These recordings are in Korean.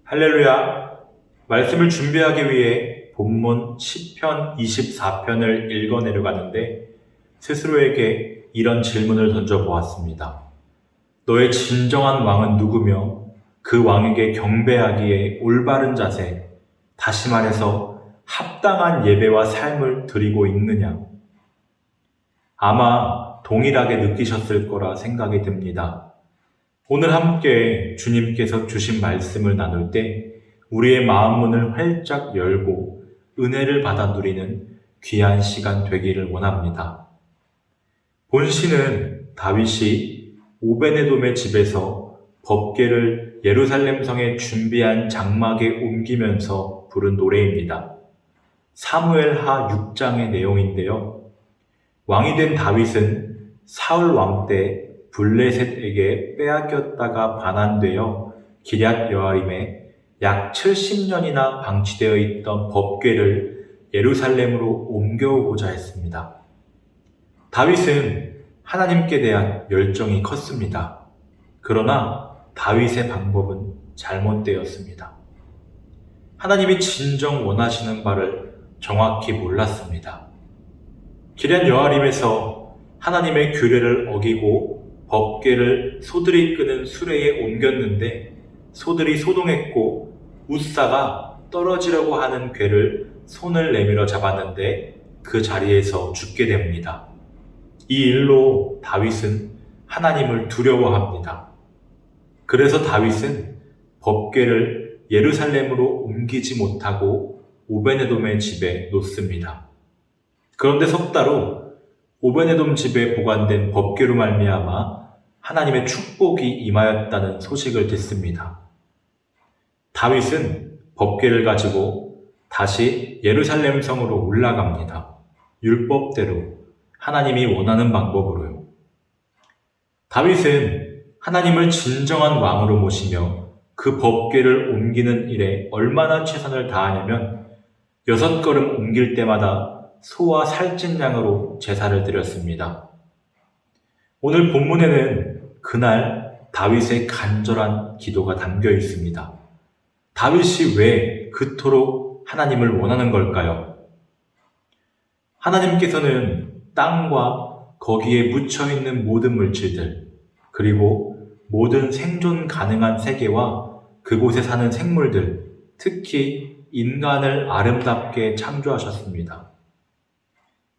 할렐루야! 말씀을 준비하기 위해 본문 시편 24편을 읽어내려가는데 스스로에게 이런 질문을 던져보았습니다. 너의 진정한 왕은 누구며 그 왕에게 경배하기에 올바른 자세, 다시 말해서 합당한 예배와 삶을 드리고 있느냐? 아마 동일하게 느끼셨을 거라 생각이 듭니다. 오늘 함께 주님께서 주신 말씀을 나눌 때 우리의 마음 문을 활짝 열고 은혜를 받아 누리는 귀한 시간 되기를 원합니다. 본시는 다윗이 오베네돔의 집에서 법궤를 예루살렘 성에 준비한 장막에 옮기면서 부른 노래입니다. 사무엘하 6장의 내용인데요. 왕이 된 다윗은 사울 왕 때 블레셋에게 빼앗겼다가 반환되어 기럇 여아림에 약 70년이나 방치되어 있던 법궤를 예루살렘으로 옮겨오고자 했습니다. 다윗은 하나님께 대한 열정이 컸습니다. 그러나 다윗의 방법은 잘못되었습니다. 하나님이 진정 원하시는 바를 정확히 몰랐습니다. 기럇 여아림에서 하나님의 규례를 어기고 법궤를 소들이 끄는 수레에 옮겼는데 소들이 소동했고 웃사가 떨어지려고 하는 궤를 손을 내밀어 잡았는데 그 자리에서 죽게 됩니다. 이 일로 다윗은 하나님을 두려워합니다. 그래서 다윗은 법궤를 예루살렘으로 옮기지 못하고 오베네돔의 집에 놓습니다. 그런데 석 달 후 오베네돔 집에 보관된 법궤로 말미암아 하나님의 축복이 임하였다는 소식을 듣습니다. 다윗은 법궤를 가지고 다시 예루살렘 성으로 올라갑니다. 율법대로 하나님이 원하는 방법으로요. 다윗은 하나님을 진정한 왕으로 모시며 그 법궤를 옮기는 일에 얼마나 최선을 다하냐면 6걸음 옮길 때마다 소와 살찐 양으로 제사를 드렸습니다. 오늘 본문에는 그날 다윗의 간절한 기도가 담겨 있습니다. 다윗이 왜 그토록 하나님을 원하는 걸까요? 하나님께서는 땅과 거기에 묻혀있는 모든 물질들, 그리고 모든 생존 가능한 세계와 그곳에 사는 생물들, 특히 인간을 아름답게 창조하셨습니다.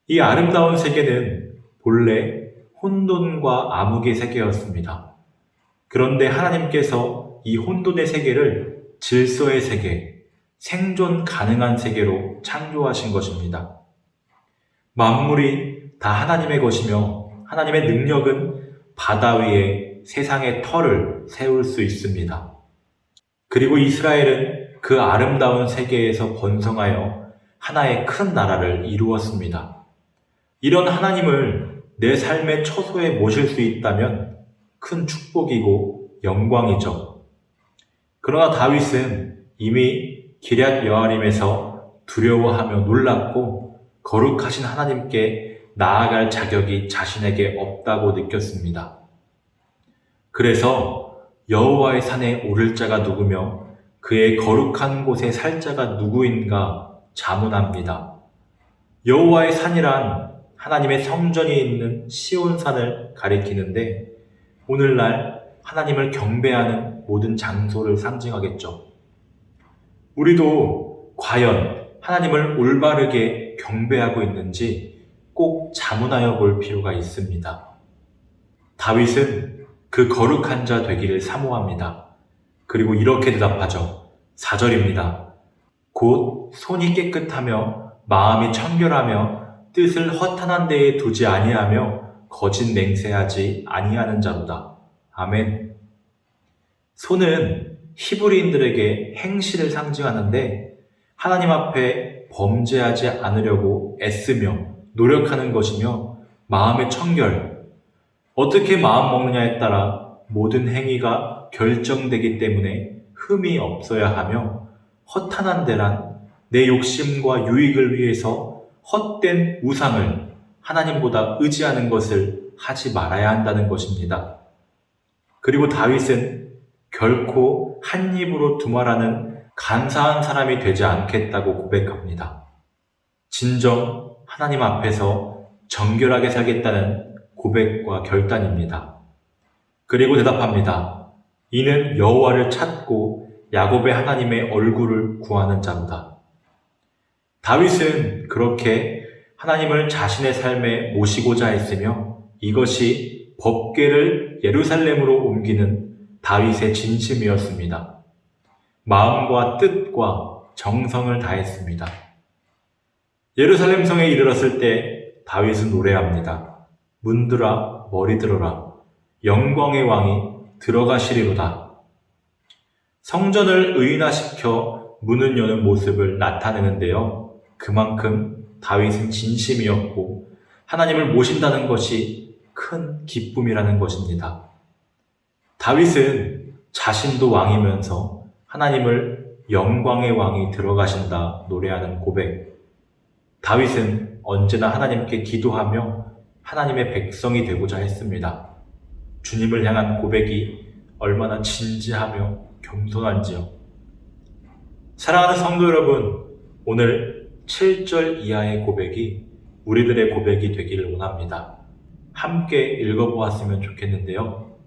이 아름다운 세계는 본래 혼돈과 암흑의 세계였습니다. 그런데 하나님께서 이 혼돈의 세계를 질서의 세계, 생존 가능한 세계로 창조하신 것입니다. 만물이 다 하나님의 것이며 하나님의 능력은 바다 위에 세상의 터를 세울 수 있습니다. 그리고 이스라엘은 그 아름다운 세계에서 번성하여 하나의 큰 나라를 이루었습니다. 이런 하나님을 내 삶의 처소에 모실 수 있다면 큰 축복이고 영광이죠. 그러나 다윗은 이미 기럇 여아림에서 두려워하며 놀랐고 거룩하신 하나님께 나아갈 자격이 자신에게 없다고 느꼈습니다. 그래서 여호와의 산에 오를 자가 누구며 그의 거룩한 곳에 살 자가 누구인가 자문합니다. 여호와의 산이란 하나님의 성전이 있는 시온산을 가리키는데 오늘날 하나님을 경배하는 모든 장소를 상징하겠죠. 우리도 과연 하나님을 올바르게 경배하고 있는지 꼭 자문하여 볼 필요가 있습니다. 다윗은 그 거룩한 자 되기를 사모합니다. 그리고 이렇게 대답하죠. 4절입니다. 곧 손이 깨끗하며 마음이 청결하며 뜻을 허탄한 데에 두지 아니하며 거짓 맹세하지 아니하는 자로다. 아멘. 손은 히브리인들에게 행실을 상징하는데 하나님 앞에 범죄하지 않으려고 애쓰며 노력하는 것이며 마음의 청결, 어떻게 마음 먹느냐에 따라 모든 행위가 결정되기 때문에 흠이 없어야 하며 허탄한 데란 내 욕심과 유익을 위해서 헛된 우상을 하나님보다 의지하는 것을 하지 말아야 한다는 것입니다. 그리고 다윗은 결코 한 입으로 두말하는 간사한 사람이 되지 않겠다고 고백합니다. 진정 하나님 앞에서 정결하게 살겠다는 고백과 결단입니다. 그리고 대답합니다. 이는 여호와를 찾고 야곱의 하나님의 얼굴을 구하는 자로다. 다윗은 그렇게 하나님을 자신의 삶에 모시고자 했으며 이것이 법궤를 예루살렘으로 옮기는 다윗의 진심이었습니다. 마음과 뜻과 정성을 다했습니다. 예루살렘 성에 이르렀을 때 다윗은 노래합니다. 문들아 머리 들어라 영광의 왕이 들어가시리로다. 성전을 의인화시켜 문을 여는 모습을 나타내는데요. 그만큼 다윗은 진심이었고 하나님을 모신다는 것이 큰 기쁨이라는 것입니다. 다윗은 자신도 왕이면서 하나님을 영광의 왕이 들어가신다 노래하는 고백. 다윗은 언제나 하나님께 기도하며 하나님의 백성이 되고자 했습니다. 주님을 향한 고백이 얼마나 진지하며 겸손한지요. 사랑하는 성도 여러분, 오늘 7절 이하의 고백이 우리들의 고백이 되기를 원합니다. 함께 읽어보았으면 좋겠는데요.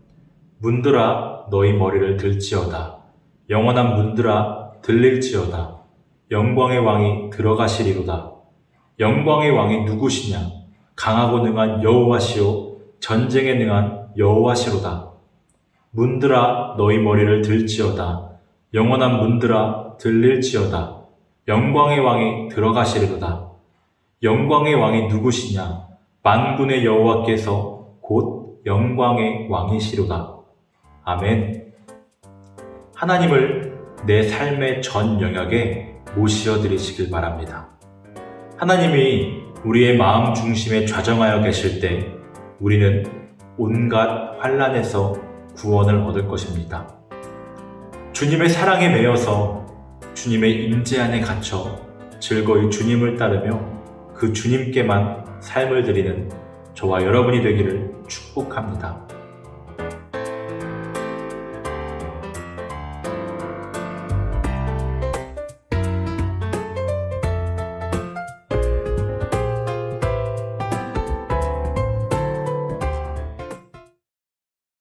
문들아 너희 머리를 들지어다. 영원한 문들아 들릴지어다. 영광의 왕이 들어가시리로다. 영광의 왕이 누구시냐? 강하고 능한 여호와시오 전쟁에 능한 여호와시로다. 문들아 너희 머리를 들지어다. 영원한 문들아 들릴지어다. 영광의 왕이 들어가시리로다. 영광의 왕이 누구시냐? 만군의 여호와께서 곧 영광의 왕이시로다. 아멘. 하나님을 내 삶의 전 영역에 모시어 드리시길 바랍니다. 하나님이 우리의 마음 중심에 좌정하여 계실 때 우리는 온갖 환난에서 구원을 얻을 것입니다. 주님의 사랑에 매여서 주님의 임재 안에 갇혀 즐거이 주님을 따르며 그 주님께만 삶을 드리는 저와 여러분이 되기를 축복합니다.